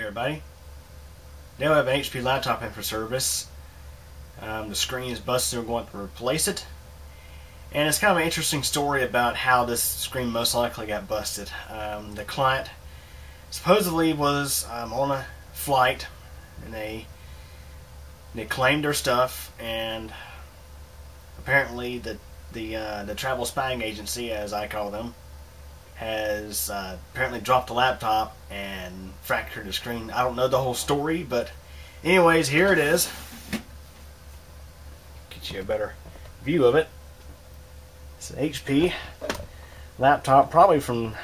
everybody. Now I have an HP laptop in for service. The screen is busted, we're going to replace it. And it's kind of an interesting story about how this screen most likely got busted. The client supposedly was on a flight, and they claimed their stuff, and apparently the travel spying agency, as I call them, has apparently dropped the laptop and fractured the screen. I don't know the whole story, but anyways, here it is. Get you a better view of it. It's an HP laptop, probably from,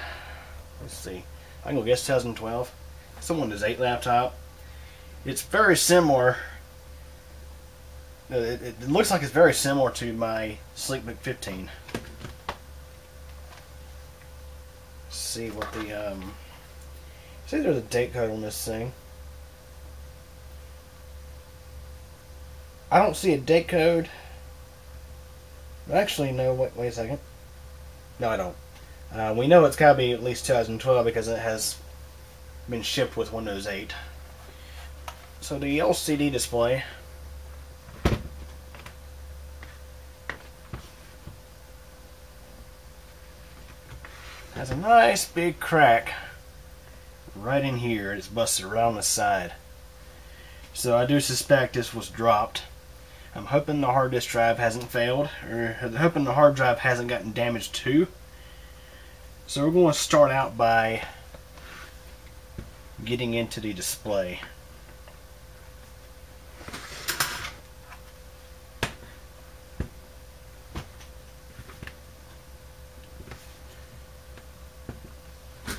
let's see, I'm going to guess 2012. It's a Windows 8 laptop. It's very similar. It looks like it's very similar to my Sleepbook 15. See what the see, there's a date code on this thing. I don't see a date code. Actually, no. Wait a second. No, I don't. We know it's got to be at least 2012 because it has been shipped with Windows 8. So the LCD display has a nice big crack right in here. It's busted around the side. So I do suspect this was dropped. I'm hoping the hard disk drive hasn't failed, or hoping the hard drive hasn't gotten damaged too. So we're going to start out by getting into the display.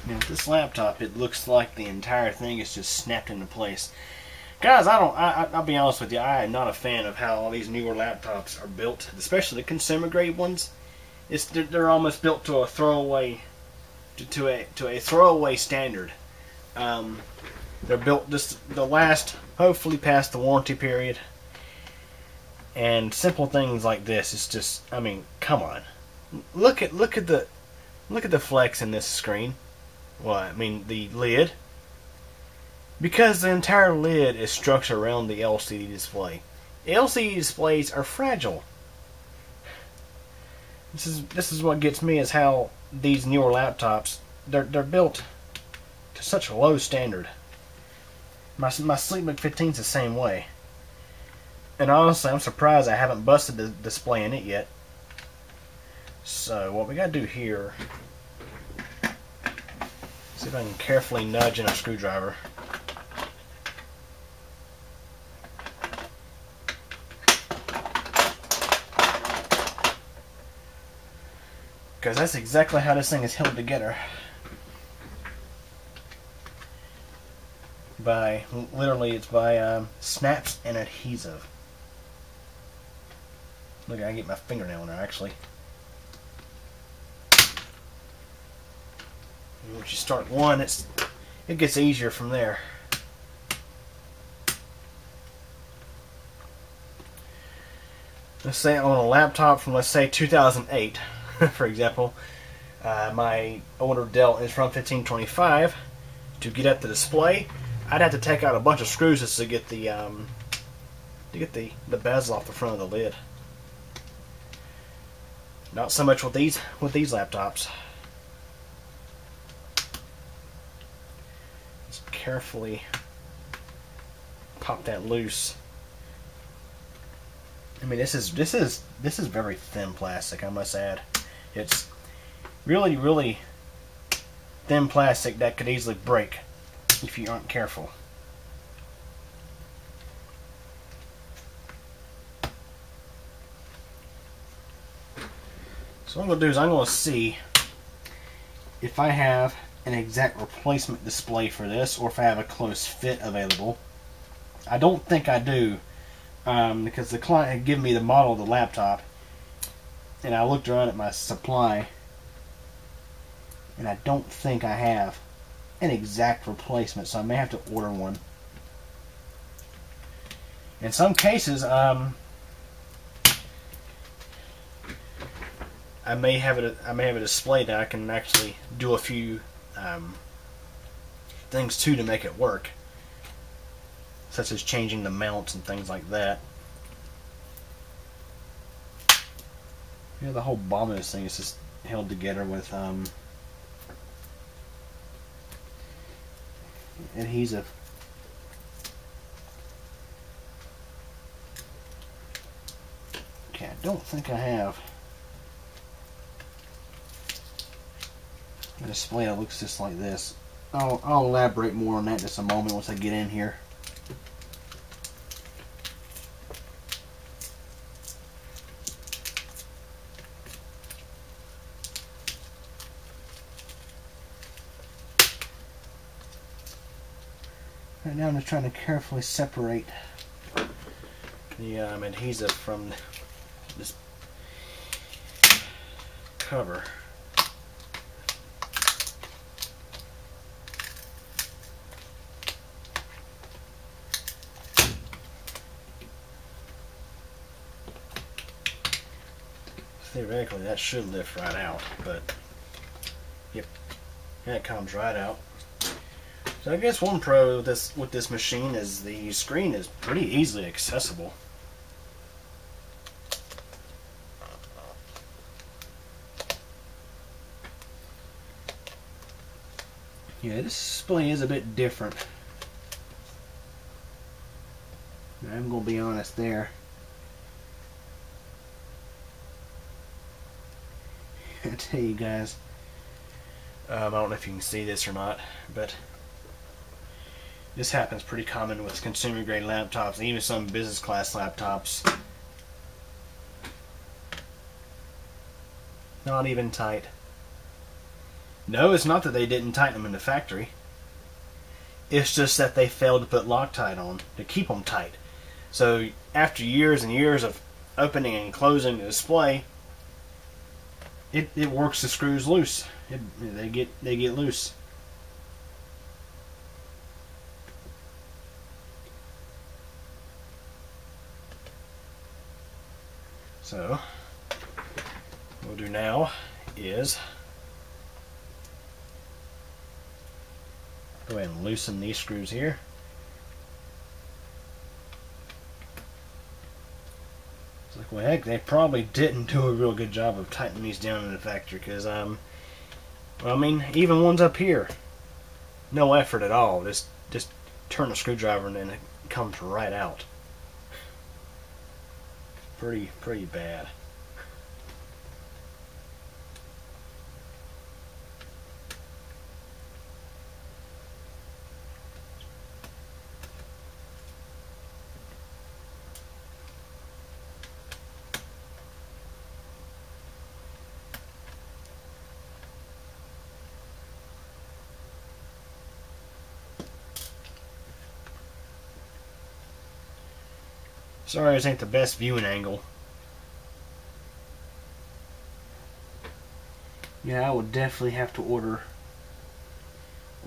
Now with this laptop, it looks like the entire thing is just snapped into place. Guys, I'll be honest with you, I am not a fan of how all these newer laptops are built, especially the consumer grade ones. They're almost built to a throwaway, to a throwaway standard. They're built just to last, hopefully past the warranty period. And simple things like this, it's just, I mean, come on. Look at the flex in this screen. Well, I mean the lid. Because the entire lid is structured around the LCD display. LCD displays are fragile. This is what gets me, is how these newer laptops, they're built to such a low standard. My Sleepbook 15 is the same way. And honestly, I'm surprised I haven't busted the display in it yet. So what we gotta do here, see if I can carefully nudge in a screwdriver. Because that's exactly how this thing is held together. Literally, it's by snaps and adhesive. Look, I can get my fingernail in there, actually. And once you start one, it gets easier from there. Let's say on a laptop from, let's say, 2008. For example, my older Dell is from 1525. To get at the display, I'd have to take out a bunch of screws just to get the bezel off the front of the lid. Not so much with these laptops. Just carefully pop that loose. I mean, this is very thin plastic, I must add. It's really, really thin plastic that could easily break if you aren't careful. So what I'm going to do is I'm going to see if I have an exact replacement display for this, or if I have a close fit available. I don't think I do, because the client had given me the model of the laptop, and I looked around at my supply, and I don't think I have an exact replacement, so I may have to order one. In some cases, I may have a display that I can actually do a few things to make it work. such as changing the mounts and things like that. Yeah, the whole bottom of this thing is just held together with adhesive. Okay, I don't think I have a display that looks just like this. I'll elaborate more on that in just a moment once I get in here. Right now I'm just trying to carefully separate the adhesive from this cover. Theoretically that should lift right out, but yep, that comes right out. So I guess one pro with this machine is the screen is pretty easily accessible. Yeah, this display is a bit different. I'm going to be honest there. I tell you guys, I don't know if you can see this or not, but this happens pretty common with consumer grade laptops, even some business class laptops. Not even tight. No, it's not that they didn't tighten them in the factory. It's just that they failed to put Loctite on to keep them tight. So after years and years of opening and closing the display, it works the screws loose. They get loose. So what we'll do now is go ahead and loosen these screws here. It's like, well, heck, they probably didn't do a real good job of tightening these down in the factory, because well, I mean, even ones up here, no effort at all. Just turn the screwdriver and then it comes right out. Pretty bad. Sorry, this ain't the best viewing angle. Yeah, I would definitely have to order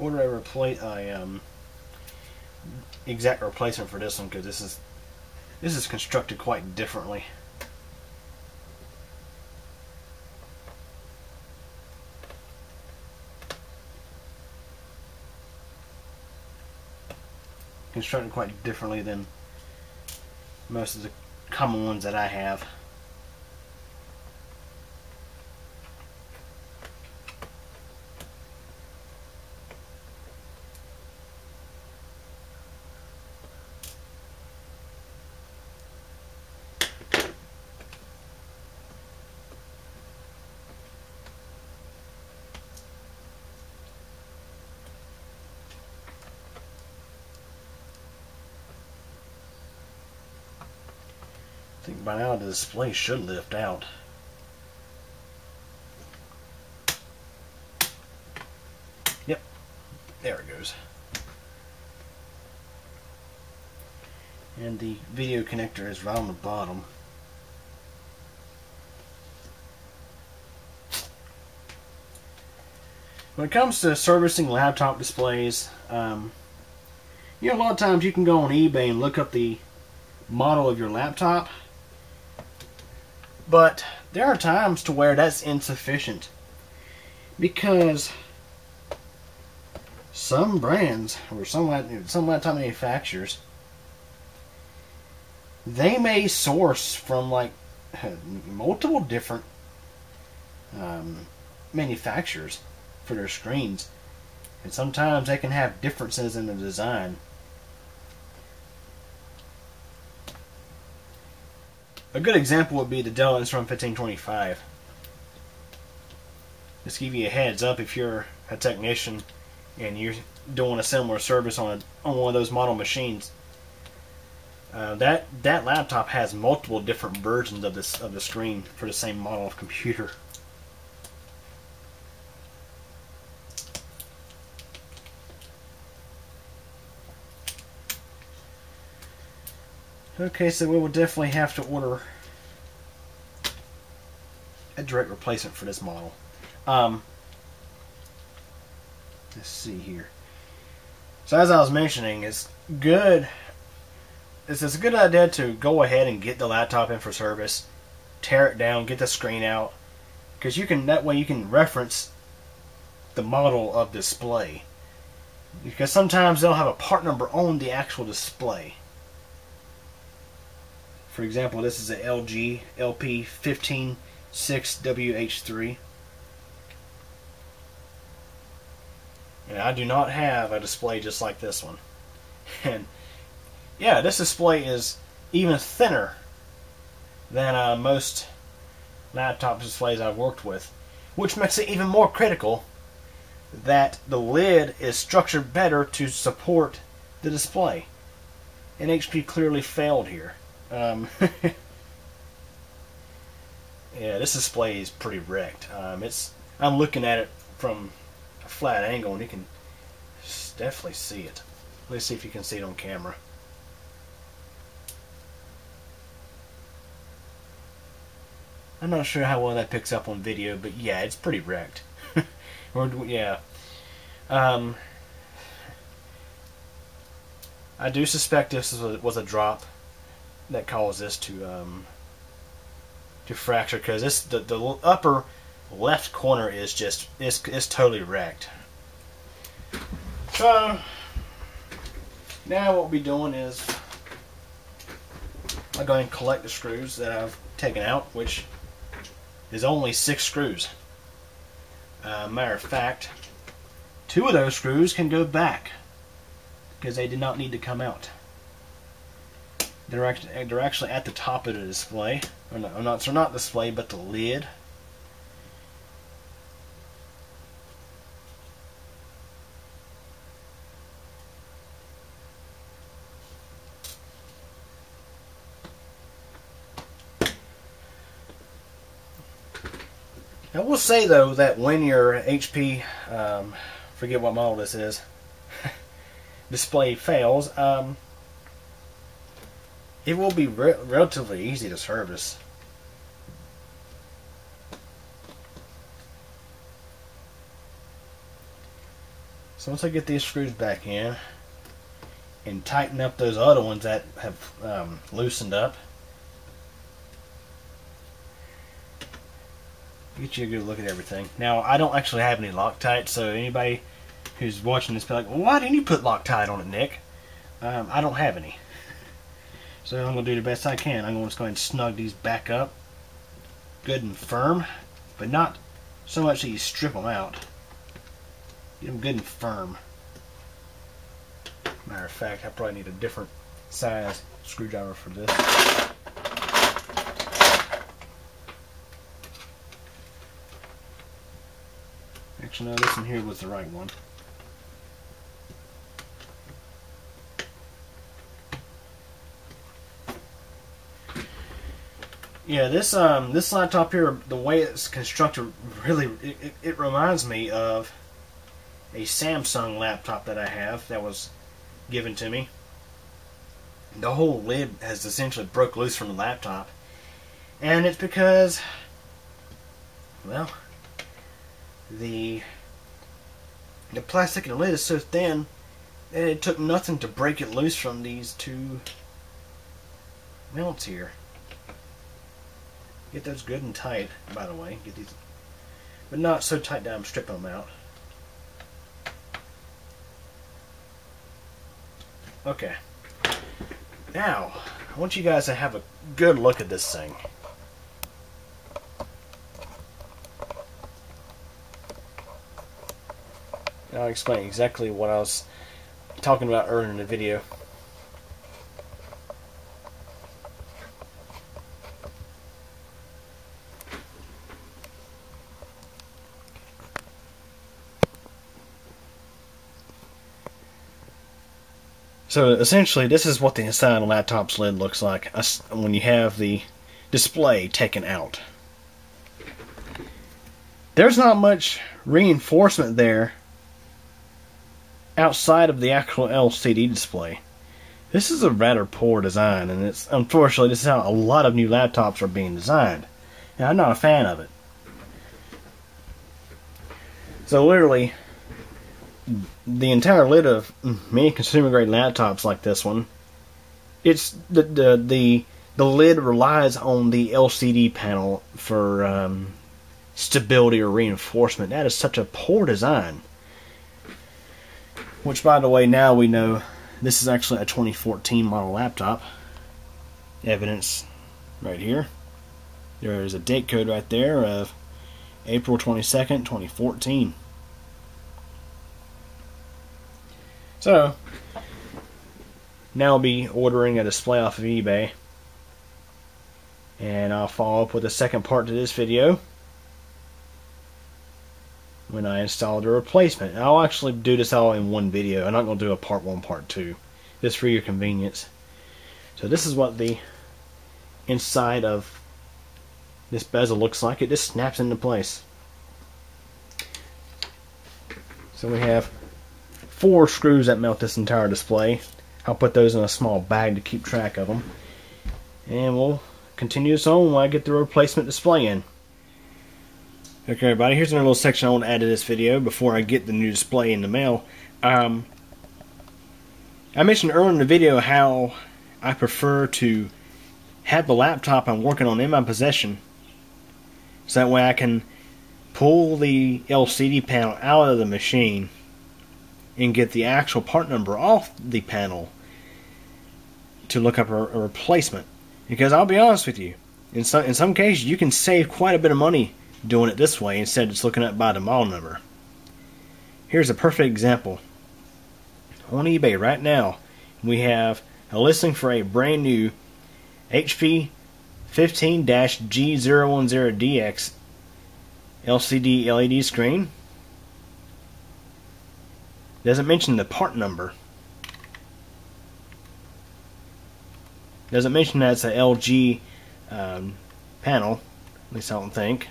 a exact replacement for this one, because this is constructed quite differently. Constructed quite differently than most of the common ones that I have. I think by now the display should lift out. Yep, there it goes. And the video connector is right on the bottom. When it comes to servicing laptop displays, you know, a lot of times you can go on eBay and look up the model of your laptop, but there are times to where that's insufficient, because some brands or some laptop manufacturers they may source from like multiple different manufacturers for their screens, and sometimes they can have differences in the design. A good example would be the Dell Inspiron 1525. Just give you a heads up if you're a technician and you're doing a similar service on one of those model machines. That laptop has multiple different versions of the screen for the same model of computer. Okay, so we will definitely have to order a direct replacement for this model. Let's see here. So as I was mentioning, it's a good idea to go ahead and get the laptop in for service, tear it down, get the screen out, because that way you can reference the model of display. Because sometimes they'll have a part number on the actual display. For example, this is a LG LP156WH3. And I do not have a display just like this one. And yeah, this display is even thinner than most laptop displays I've worked with, which makes it even more critical that the lid is structured better to support the display. And HP clearly failed here. Yeah, this display is pretty wrecked. I'm looking at it from a flat angle, and you can definitely see it. Let's see if you can see it on camera. I'm not sure how well that picks up on video, but yeah, it's pretty wrecked. Yeah. I do suspect this was a drop that caused this to fracture, because the upper left corner is just it's totally wrecked. So now what we'll be doing is I'm going to collect the screws that I've taken out, which is only 6 screws. Matter of fact, 2 of those screws can go back because they did not need to come out. They're actually at the top of the display. Or no, so not display, but the lid. I will say though that when your HP, forget what model this is, display fails, it will be relatively easy to service. So once I get these screws back in and tighten up those other ones that have loosened up, get you a good look at everything. Now, I don't actually have any Loctite, so anybody who's watching this be like, well, why didn't you put Loctite on it, Nick? I don't have any. So I'm going to do the best I can. I'm going to go ahead and snug these back up good and firm, but not so much that you strip them out. Get them good and firm. Matter of fact, I probably need a different size screwdriver for this. Actually, no, this one here was the right one. Yeah, this laptop here, the way it's constructed, really it reminds me of a Samsung laptop that I have that was given to me. The whole lid has essentially broke loose from the laptop, and it's because, well, the plastic in the lid is so thin that it took nothing to break it loose from these 2 mounts here. Get those good and tight, by the way. Get these, but not so tight that I'm stripping them out. Okay. Now, I want you guys to have a good look at this thing. And I'll explain exactly what I was talking about earlier in the video. So essentially, this is what the inside of a laptop's lid looks like when you have the display taken out. There's not much reinforcement there outside of the actual LCD display. This is a rather poor design, and it's unfortunately this is how a lot of new laptops are being designed. And I'm not a fan of it. So literally, the entire lid of many consumer grade laptops like this one, it's the lid relies on the LCD panel for stability or reinforcement. That is such a poor design. Which, by the way, now we know this is actually a 2014 model laptop. Evidence right here. There is a date code right there of April 22nd, 2014. So, now I'll be ordering a display off of eBay. And I'll follow up with a second part to this video when I install the replacement. I'll actually do this all in one video. I'm not going to do a part 1, part 2. Just for your convenience. So this is what the inside of this bezel looks like. It just snaps into place. So we have 4 screws that mount this entire display. I'll put those in a small bag to keep track of them. And we'll continue this on while I get the replacement display in. Okay everybody, here's another little section I want to add to this video before I get the new display in the mail. I mentioned earlier in the video how I prefer to have the laptop I'm working on in my possession, so that way I can pull the LCD panel out of the machine and get the actual part number off the panel to look up a replacement. Because I'll be honest with you, in some cases you can save quite a bit of money doing it this way instead of just looking up by the model number. Here's a perfect example. On eBay right now we have a listing for a brand new HP 15-G010DX LCD LED screen. Doesn't mention the part number. Doesn't mention that it's a LG panel, at least I don't think.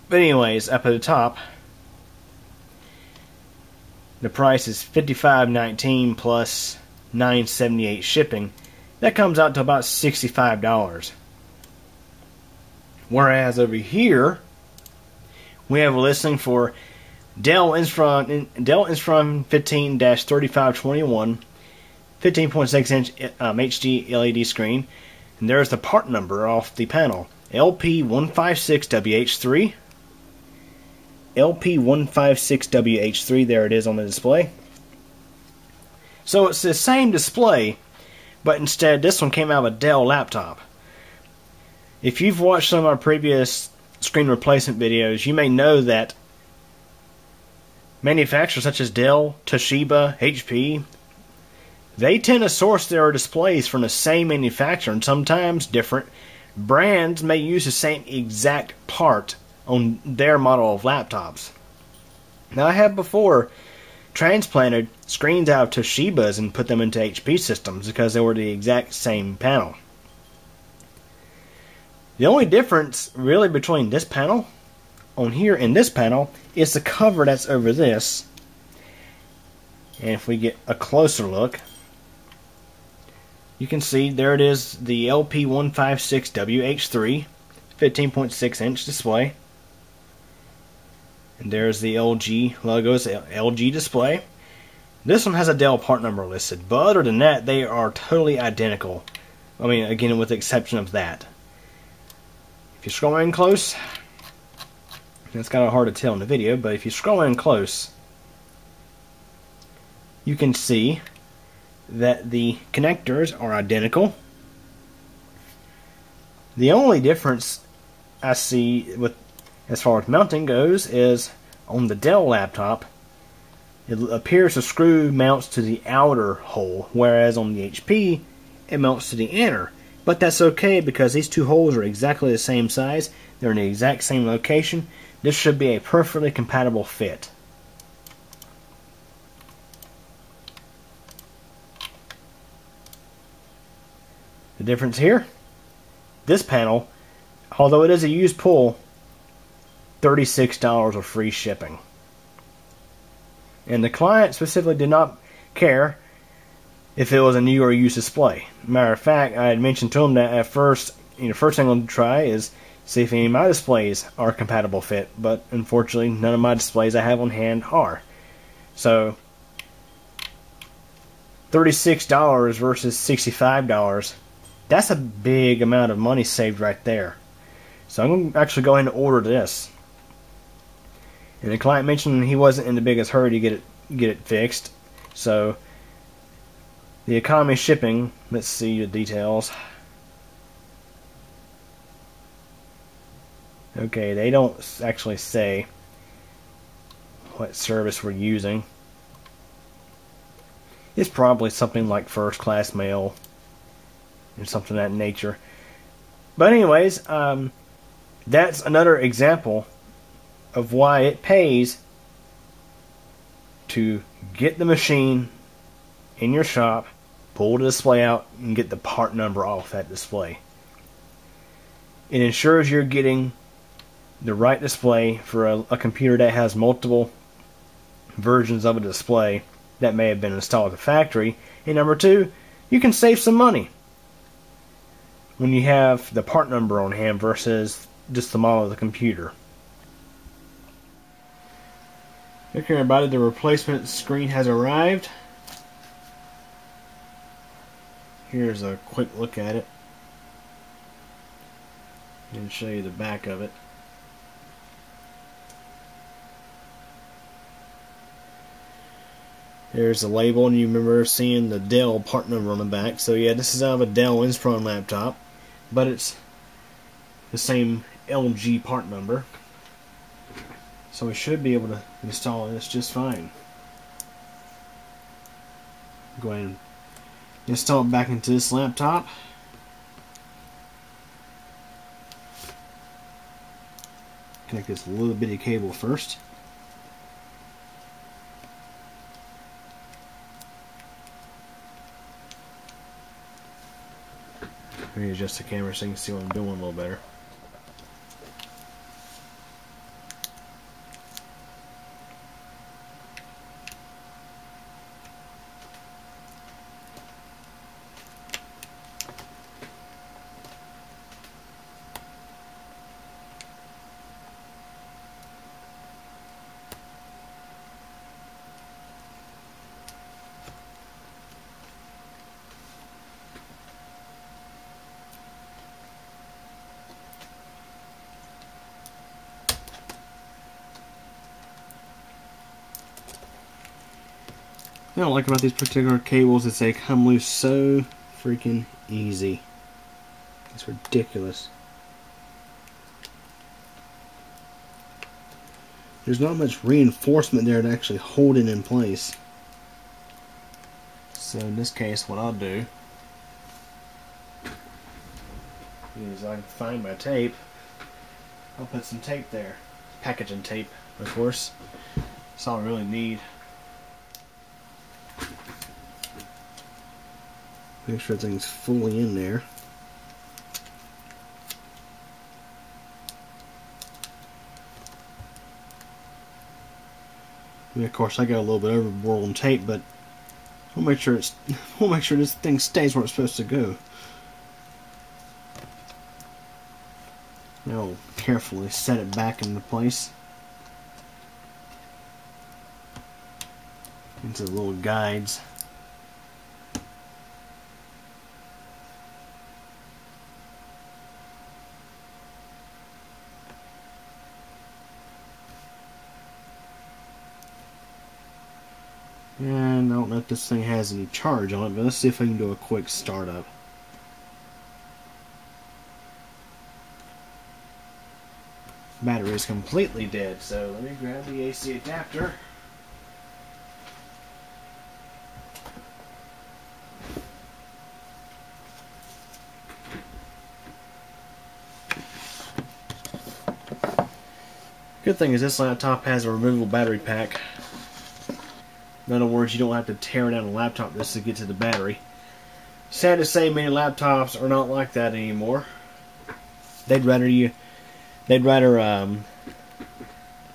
But anyways, up at the top, the price is $55.19 plus $9.78 shipping. That comes out to about $65. Whereas over here, we have a listing for Dell Inspiron 15-3521 15.6 inch HD LED screen, and there's the part number off the panel, LP156WH3. LP156WH3, there it is on the display. So it's the same display, but instead this one came out of a Dell laptop. If you've watched some of our previous screen replacement videos, you may know that manufacturers such as Dell, Toshiba, HP, they tend to source their displays from the same manufacturer, and sometimes different brands may use the same exact part on their model of laptops. Now I have before transplanted screens out of Toshiba's and put them into HP systems because they were the exact same panel. The only difference really between this panel on here and this panel is the cover that's over this. And if we get a closer look, you can see there it is, the LP156WH3 15.6 inch display. And there's the LG logos, LG display. This one has a Dell part number listed, but other than that, they are totally identical. I mean, again, with the exception of that. If you scroll in close, it's kind of hard to tell in the video, but if you scroll in close, you can see that the connectors are identical. The only difference I see with as far as mounting goes is on the Dell laptop, it appears the screw mounts to the outer hole, whereas on the HP it mounts to the inner. But that's okay because these two holes are exactly the same size. They're in the exact same location. This should be a perfectly compatible fit. The difference here, this panel, although it is a used pull, $36 of free shipping. And the client specifically did not care if it was a new or used display. Matter of fact, I had mentioned to him that at first, first thing I'm going to try is see if any of my displays are a compatible fit. But unfortunately, none of my displays I have on hand are. So, $36 versus $65. That's a big amount of money saved right there. So I'm going to actually go ahead and order this. And the client mentioned he wasn't in the biggest hurry to get it fixed. So the economy shipping, let's see the details. Okay, they don't actually say what service we're using. It's probably something like first class mail or something of that nature. But anyways, that's another example of why it pays to get the machine in your shop, pull the display out, and get the part number off that display. It ensures you're getting the right display for a computer that has multiple versions of a display that may have been installed at the factory. And number two, you can save some money when you have the part number on hand versus just the model of the computer. Okay, everybody, the replacement screen has arrived. Here's a quick look at it. And show you the back of it. There's the label, and you remember seeing the Dell part number on the back. So yeah, this is out of a Dell Inspiron laptop, but it's the same LG part number. So we should be able to install this just fine. Go ahead and install it back into this laptop. Connect this little bitty cable first. Let me adjust the camera so you can see what I'm doing a little better. What I don't like about these particular cables is they come loose so freaking easy. It's ridiculous. There's not much reinforcement there to actually hold it in place. So in this case, what I'll do is I can find my tape. I'll put some tape there. Packaging tape, of course. That's all I really need. Make sure everything's fully in there. And of course, I got a little bit overboard on tape, but we'll make sure this thing stays where it's supposed to go. Now we'll carefully set it back into place into the little guides. And I don't know if this thing has any charge on it, but let's see if I can do a quick startup. Battery is completely dead, so let me grab the AC adapter. Good thing is this laptop has a removable battery pack. In other words, you don't have to tear down a laptop just to get to the battery. Sad to say, many laptops are not like that anymore. They'd rather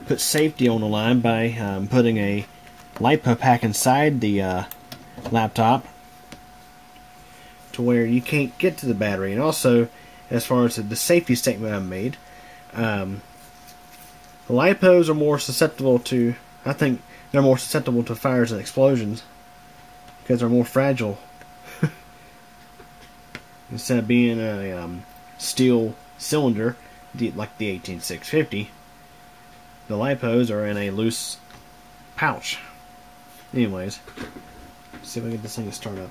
put safety on the line by putting a LiPo pack inside the laptop to where you can't get to the battery. And also, as far as the safety statement I made, the LiPos are more susceptible to, I think they're more susceptible to fires and explosions because they're more fragile. Instead of being a steel cylinder like the 18650, the LiPos are in a loose pouch. Anyways, let's see if I can get this thing to start up.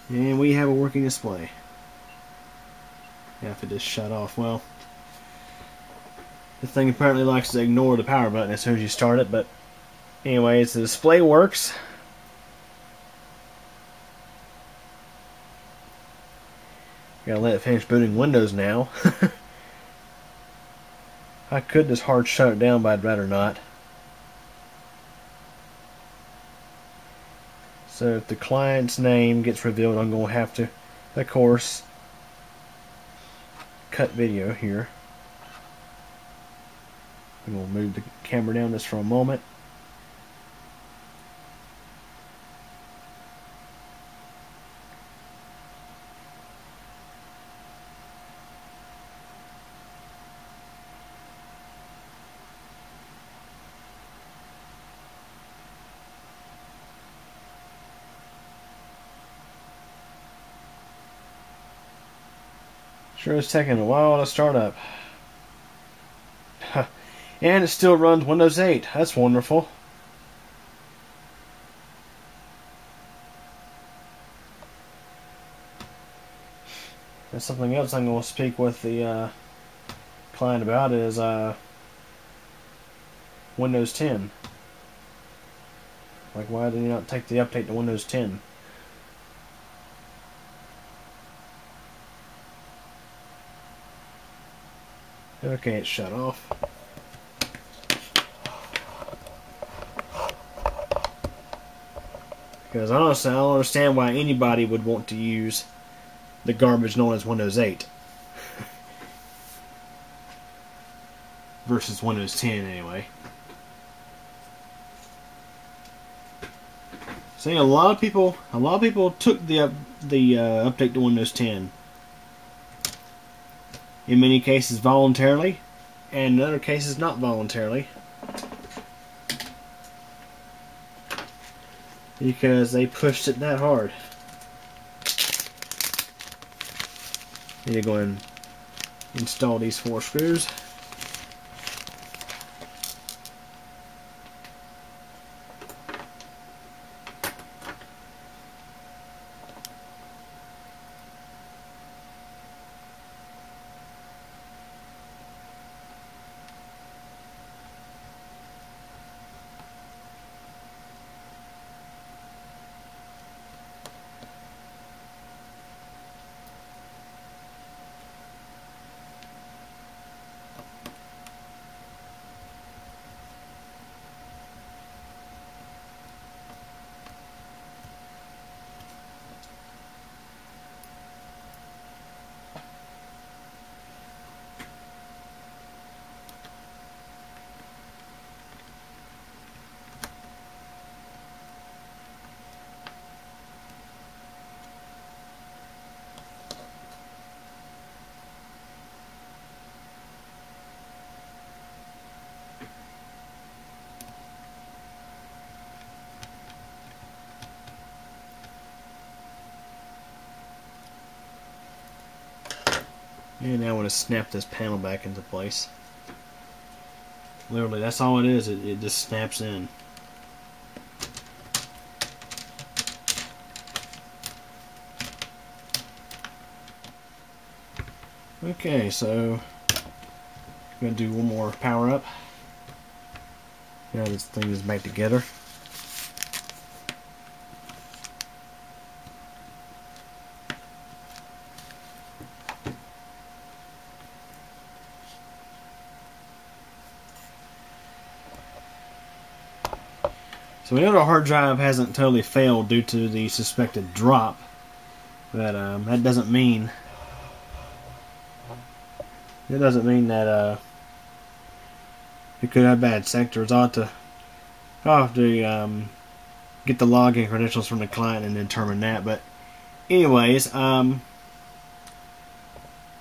And we have a working display. Yeah, if it just shut off, well, this thing apparently likes to ignore the power button as soon as you start it, but anyways, the display works. Gotta let it finish booting Windows now. I could just hard shut it down, but I'd rather not. So if the client's name gets revealed, I'm going to have to, of course, cut video here. I'm going to move the camera down just for a moment. Sure is taking a while to start up. And it still runs Windows 8. That's wonderful. That's something else I'm going to speak with the client about is Windows 10. Like, why did you not take the update to Windows 10? Okay, it's shut off. Because honestly, I don't understand why anybody would want to use the garbage known as Windows 8 versus Windows 10 anyway. See, a lot of people took the update to Windows 10. In many cases voluntarily, and in other cases not voluntarily. Because they pushed it that hard. Need to go and install these 4 screws. And now I want to snap this panel back into place. Literally, that's all it is. It just snaps in. Okay, so I'm going to do one more power up. Now this thing is back together. So we know the hard drive hasn't totally failed due to the suspected drop, but that doesn't mean that it could have bad sectors. I'll have to get the login credentials from the client and determine that. But anyways, the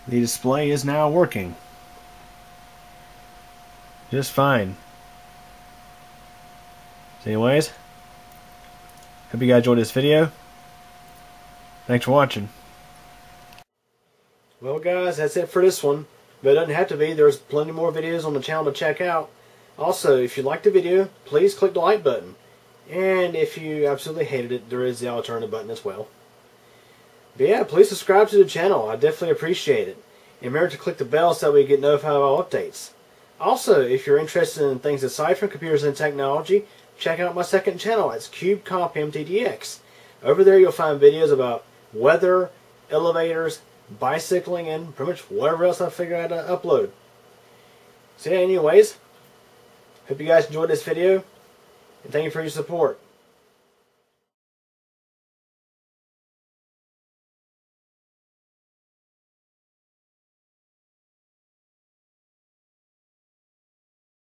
display is now working just fine. So anyways, hope you guys enjoyed this video. Thanks for watching. Well guys, that's it for this one. But it doesn't have to be. There's plenty more videos on the channel to check out. Also, if you liked the video, please click the like button. And if you absolutely hated it, there is the alternative button as well. But yeah, please subscribe to the channel. I definitely appreciate it. And remember to click the bell so that we get notified of all updates. Also, if you're interested in things aside from computers and technology, check out my second channel. It's CubeComp MTDX. Over there you'll find videos about weather, elevators, bicycling, and pretty much whatever else I figure out to upload. So yeah, anyways, hope you guys enjoyed this video, and thank you for your support.